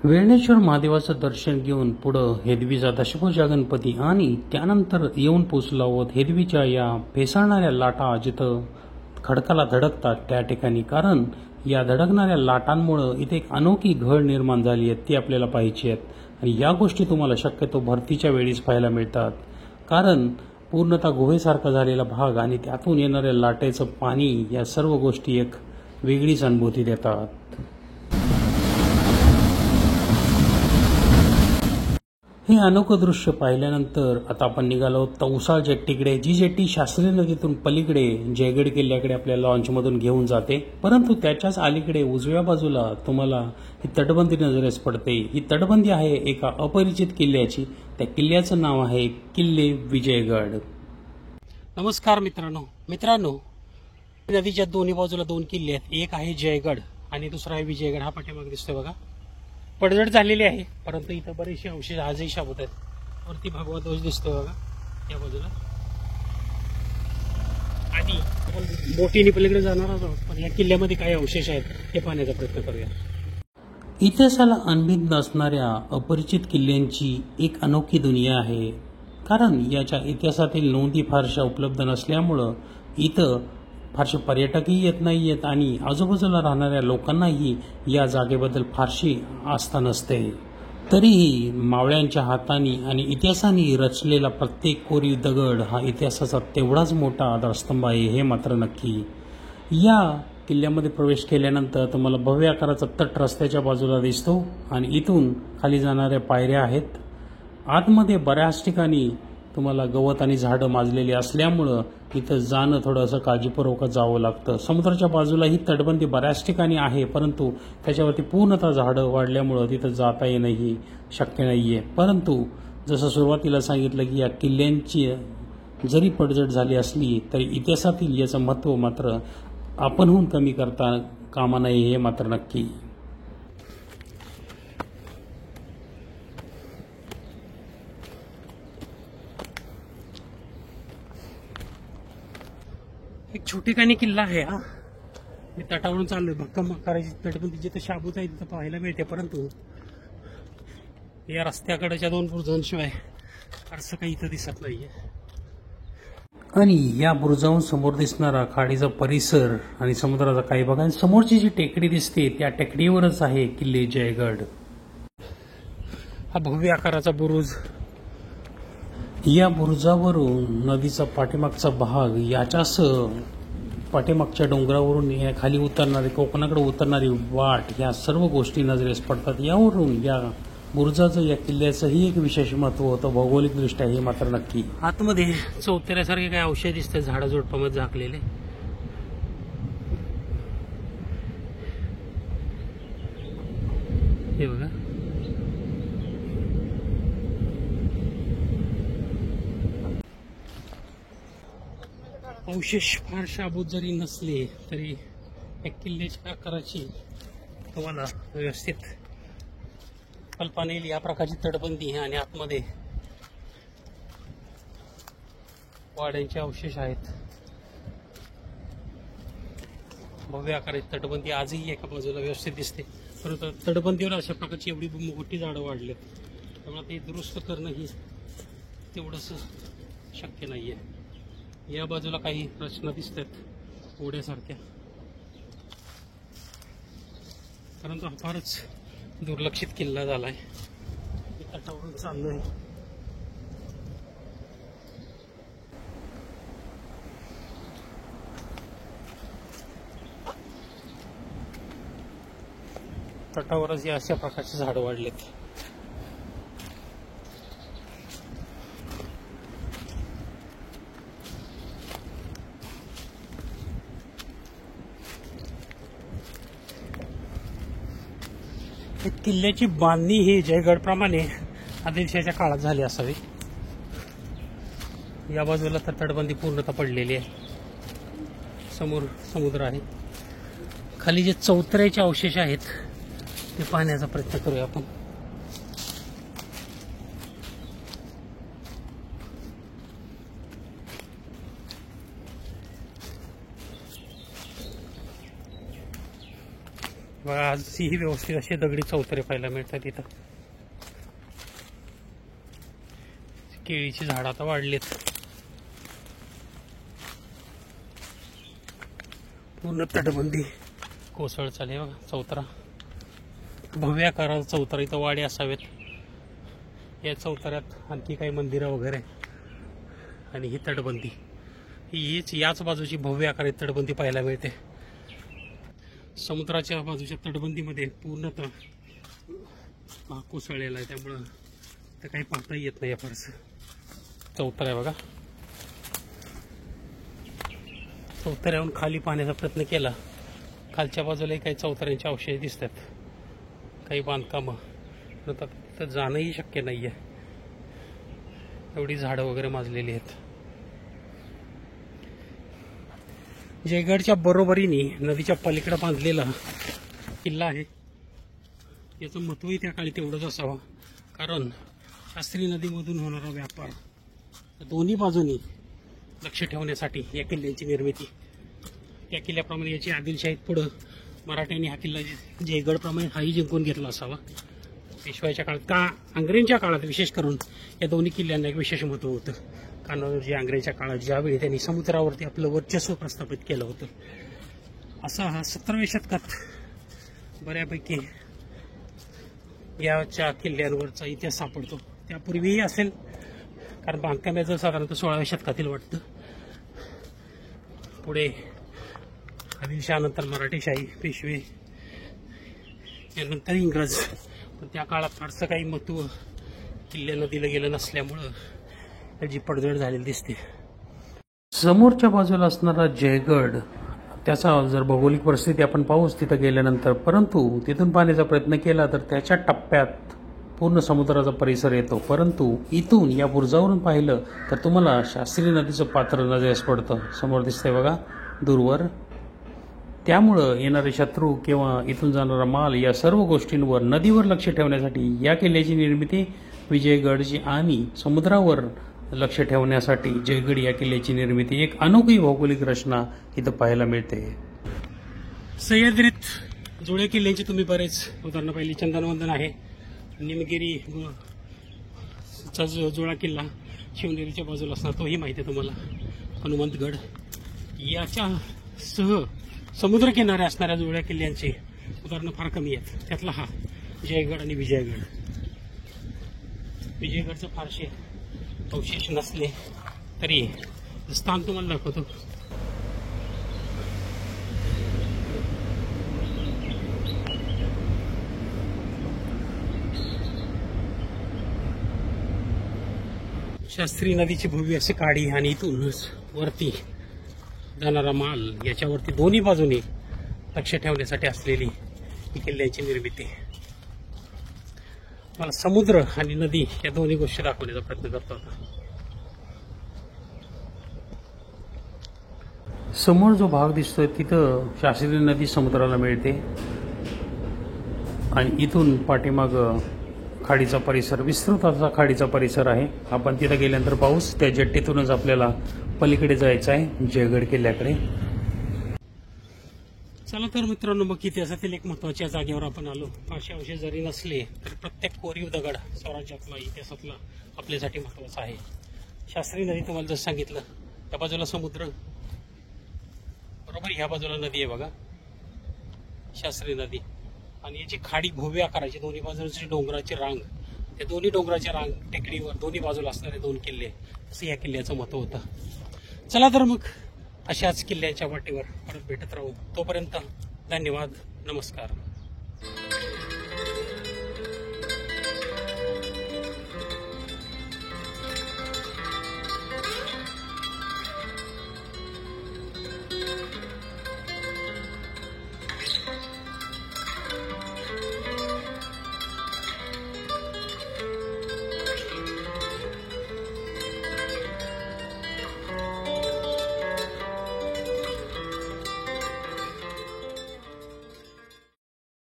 वेळणेश्वर महादेवाचं दर्शन घेऊन पुढं हेदवीचा दशभुजा गणपती आणि त्यानंतर येऊन पोचलो आहोत हेदवीच्या या फेसाळणाऱ्या लाटा जिथं खडकाला धडकतात त्या ठिकाणी. कारण या धडकणाऱ्या लाटांमुळं इथे एक अनोखी घळ निर्माण झाली आहे, ती आपल्याला पाहायची आहेत. आणि या गोष्टी तुम्हाला शक्यतो भरतीच्या वेळीच पाहायला मिळतात. कारण पूर्णतः गुहेसारखा झालेला भाग आणि त्यातून येणाऱ्या लाटेचं पाणी या सर्व गोष्टी एक वेगळीच अनुभूती देतात. हे अनोखं दृश्य पाहिल्यानंतर आता आपण निघालो तौसाळ जेट्टीकडे, जी जेट्टी शास्त्री नदीतून पलीकडे जयगड किल्ल्याकडे आपल्या लॉन्चमधून घेऊन जाते. परंतु त्याच्याच अलीकडे उजव्या बाजूला तुम्हाला ही तटबंदी नजरेस पडते. ही तटबंदी आहे एका अपरिचित किल्ल्याची. त्या किल्ल्याचं नाव आहे किल्ले विजयगड. नमस्कार मित्रांनो, नदीच्या दोन्ही बाजूला दोन किल्ले आहेत. एक आहे जयगड आणि दुसरा आहे विजयगड. हा पाठीमागे दिसतोय बघा. पडझड झालेली आहे, परंतु इथं बरेचसे अवशेष आजही शाबूत आहेत. वरती भगवा ध्वज दिसतोय बघा या बाजूला. आणि आपण बोटीने पलीकडे जाणार आहोत, पण या किल्ल्यामध्ये काही अवशेष आहेत हे पाहण्याचा प्रयत्न करूया. इतिहासाला अनभिज्ञ असणाऱ्या अपरिचित किल्ल्यांची एक अनोखी दुनिया आहे. कारण याच्या इतिहासातील नोंदी फारशा उपलब्ध नसल्यामुळं इथं फारसे पर्यटकही येत नाही आहेत आणि आजूबाजूला राहणाऱ्या लोकांनाही या जागेबद्दल फारशी आस्था नसते. तरीही मावळ्यांच्या हातांनी आणि इतिहासाने रचलेला प्रत्येक कोरीव दगड हा इतिहासाचा तेवढाच मोठा आधारस्तंभ आहे, हे मात्र नक्की. या किल्ल्यामध्ये प्रवेश केल्यानंतर तुम्हाला भव्य आकाराचा तट रस्त्याच्या बाजूला दिसतो आणि इथून खाली जाणाऱ्या पायऱ्या आहेत. आतमध्ये बऱ्याच ठिकाणी तुम्हाला गवत आणि झाडं माजलेली असल्यामुळं इथं जाणं थोडंसं काळजीपूर्वक जावं लागतं. समुद्राच्या बाजूला ही तटबंदी बऱ्याच ठिकाणी आहे, परंतु त्याच्यावरती पूर्णतः झाडं वाढल्यामुळं तिथं जाता येणंही शक्य नाही आहे. परंतु जसं सुरुवातीला सांगितलं की या किल्ल्यांची जरी पडझड झाली असली तरी इतिहासातील याचं महत्त्व मात्र आपणहून कमी करता कामा नये, हे मात्र नक्की. एक छोटेखानी किल्ला आहे हा. मी तटावरून चाललोय. भक्कम आकाराची तटबंदी जिथे शाबूत आहे तिथं पाहायला मिळते, परंतु या रस्त्याकडेच्या दोन बुरुजांशिवाय फारसं काही इथं दिसत नाहीये. आणि या बुरुजाहून समोर दिसणारा खाडीचा परिसर आणि समुद्राचा काही भाग आणि समोरची जी टेकडी दिसते त्या टेकडीवरच आहे किल्ले जयगड. हा भव्य आकाराचा बुरुज. या बुरुजावरून नदीचा पाठीमागचा भाग, याच्यासह पाठीमागच्या डोंगरावरून खाली उतरणारी, कोकणाकडे उतरणारी वाट, या सर्व गोष्टी नजरेस पडतात. यावरून या बुरुजाचं, या किल्ल्याचंही एक विशेष महत्त्व होतं भौगोलिकदृष्ट्या, हे मात्र नक्की. आतमध्ये चौतऱ्यासारखे काही अवशेष दिसतात झाडाझुडपामध्ये झाकलेले. हे बघा. अवशेष फार शाबूत जरी नसले तरी एक किल्ल्याच्या आकाराची तुम्हाला व्यवस्थित कल्पना येईल. या प्रकारची तटबंदी आणि आतमध्ये वाड्यांचे अवशेष आहेत. भव्य आकाराची तटबंदी आजही एका बाजूला व्यवस्थित दिसते, परंतु तटबंदीवर अशा प्रकारची एवढी मोठी झाडं वाढलेत, त्यामुळे ते दुरुस्त करणं ही तेवढंच शक्य नाहीये. या बाजूला काही रचना दिसतात ओढ्यासारख्या, परंतु हा फारच दुर्लक्षित किल्ला झालाय. मी तटावरून चाललोय. तटावरच या अशा प्रकारची झाडं वाढलेत. किल्ल्याची बांधणी ही जयगडप्रमाणे आदिलशाहीच्या काळात झाली असावी. या बाजूला तर तटबंदी पूर्णतः पडलेली आहे. समोर समुद्र आहे. खाली जे चौतऱ्याचे अवशेष आहेत ते पाहण्याचा प्रयत्न करूया आपण. बघा आजही व्यवस्थित असे दगडी चौतरे पाहायला मिळतात इथं. केळीची झाडं आता वाढलीत. पूर्ण तटबंदी कोसळ चालली बघा. चौतरा भव्य आकाराचा चौतरा. इथं वाडे असावेत. या चौतऱ्यात आणखी काही मंदिरं वगैरे आणि ही तटबंदी. याच बाजूची भव्य आकाराची तटबंदी पाहायला मिळते. समुद्राच्या बाजूच्या तटबंदीमध्ये पूर्णतः भाग कोसळलेला आहे, त्यामुळं तर काही पाहता येत नाही. फारसं चौतरा आहे बघा. चौतऱ्याहून खाली पाहण्याचा प्रयत्न केला. खालच्या बाजूलाही काही चौतऱ्यांचे अवशेष दिसतात, काही बांधकामं. तर जाणंही शक्य नाही आहे, एवढी झाडं वगैरे माजलेली आहेत. जयगडच्या बरोबरीने नदीच्या पलीकडे बांधलेला किल्ला आहे. याचं महत्त्वही त्या काळी तेवढंच असावं, कारण शास्त्री नदीमधून होणारा व्यापार दोन्ही बाजूनी लक्ष ठेवण्यासाठी या किल्ल्याची निर्मिती. त्या किल्ल्याप्रमाणे याची आदिलशाहीत पुढं मराठ्यांनी हा किल्ला जयगडप्रमाणे हाही जिंकून घेतला असावा. पेशवाईच्या काळात अंग्रेजांच्या काळात विशेष करून या दोन्ही किल्ल्यांना एक विशेष महत्त्व होतं. कान्होजी अंग्रेजांच्या काळात ज्यावेळी त्यांनी समुद्रावरती आपलं वर्चस्व प्रस्थापित केलं होतं, असा हा 17व्या शतकात बऱ्यापैकी याच्या किल्ल्यांवरचा इतिहास सापडतो. त्यापूर्वीही असेल, कारण बांधकाम याचं साधारणतः 16व्या शतकातील वाटतं. पुढे आदिलशहानंतर मराठीशाही, पेशवे, यानंतर इंग्रज. पण त्या काळात फारसं काही महत्त्व किल्ल्यानं दिलं गेलं नसल्यामुळं त्याची पडझड झालेली दिसते. समोरच्या बाजूला असणारा जयगड, त्याचा जर भौगोलिक परिस्थिती आपण पाहूच तिथं गेल्यानंतर, परंतु तिथून पाहण्याचा प्रयत्न केला तर त्याच्या टप्प्यात पूर्ण समुद्राचा परिसर येतो. परंतु इथून या बुरुजावरून पाहिलं तर तुम्हाला शास्त्री नदीचं पात्र नजरेस पडतं. समोर दिसतंय बघा दूरवर. त्यामुळं येणारे शत्रू किंवा इथून जाणारा माल या सर्व गोष्टींवर, नदीवर लक्ष ठेवण्यासाठी या किल्ल्याची निर्मिती विजयगडची आणि समुद्रावर लक्ष ठेवण्यासाठी जयगड या किल्ल्याची निर्मिती. एक अनोखी भौगोलिक रचना इथं पाहायला मिळते. सह्याद्रीत जुळ्या किल्ल्यांची तुम्ही बरेच उदाहरणं पाहिली. चंदनवंदन आहे, निमगिरी चा जुळा किल्ला शिवनेरीच्या बाजूला असणार तोही माहिती आहे तुम्हाला. हनुमंतगड याच्या सह समुद्रकिनारे असणाऱ्या जुळ्या किल्ल्यांची उदाहरणं फार कमी आहेत. त्यातला हा जयगड आणि विजयगड. विजयगडचं फारसे अवशेष नसले तरी स्थान तुम्हाला दाखवतो. शास्त्री नदीची भव्य असे काठी आणि इथूनच वरती जाणारा माल, याच्यावरती दोन्ही बाजूनी लक्ष ठेवण्यासाठी असलेली ही किल्ल्याची निर्मिती. मला समुद्र आणि नदी या दोन्ही गोष्टी दाखवण्याचा प्रयत्न करतो आता. समोर जो भाग दिसतोय तिथं शास्त्री नदी समुद्राला मिळते आणि इथून पाठीमाग खाडीचा परिसर, विस्तृत असा खाडीचा परिसर आहे. आपण तिथं गेल्यानंतर पाऊस त्या जेट्टीतूनच आपल्याला पलीकडे जायचं आहे जयगड किल्ल्याकडे. चला तर मित्रांनो, मग इतिहासातील एक महत्त्वाच्या जागेवर आपण आलो. फारसे अवशेष जरी नसले तरी प्रत्येक कोरीव दगड स्वराज्यातला, इतिहासातला आपल्यासाठी महत्त्वाचा आहे. शास्त्री नदी तुम्हाला जसं सांगितलं, त्या बाजूला समुद्र, बरोबर ह्या बाजूला नदी आहे बघा शास्त्री नदी, आणि याची खाडी भव्य आकाराची, दोन्ही बाजूची डोंगराची रांग, त्या दोन्ही डोंगराच्या रांग टेकडीवर दोन्ही बाजूला असणारे दोन किल्ले, असं या किल्ल्याचं महत्त्व होतं. चला तर मग अशाच किल्ल्याच्या वाटेवर परत भेटत राहू. तोपर्यंत धन्यवाद, नमस्कार.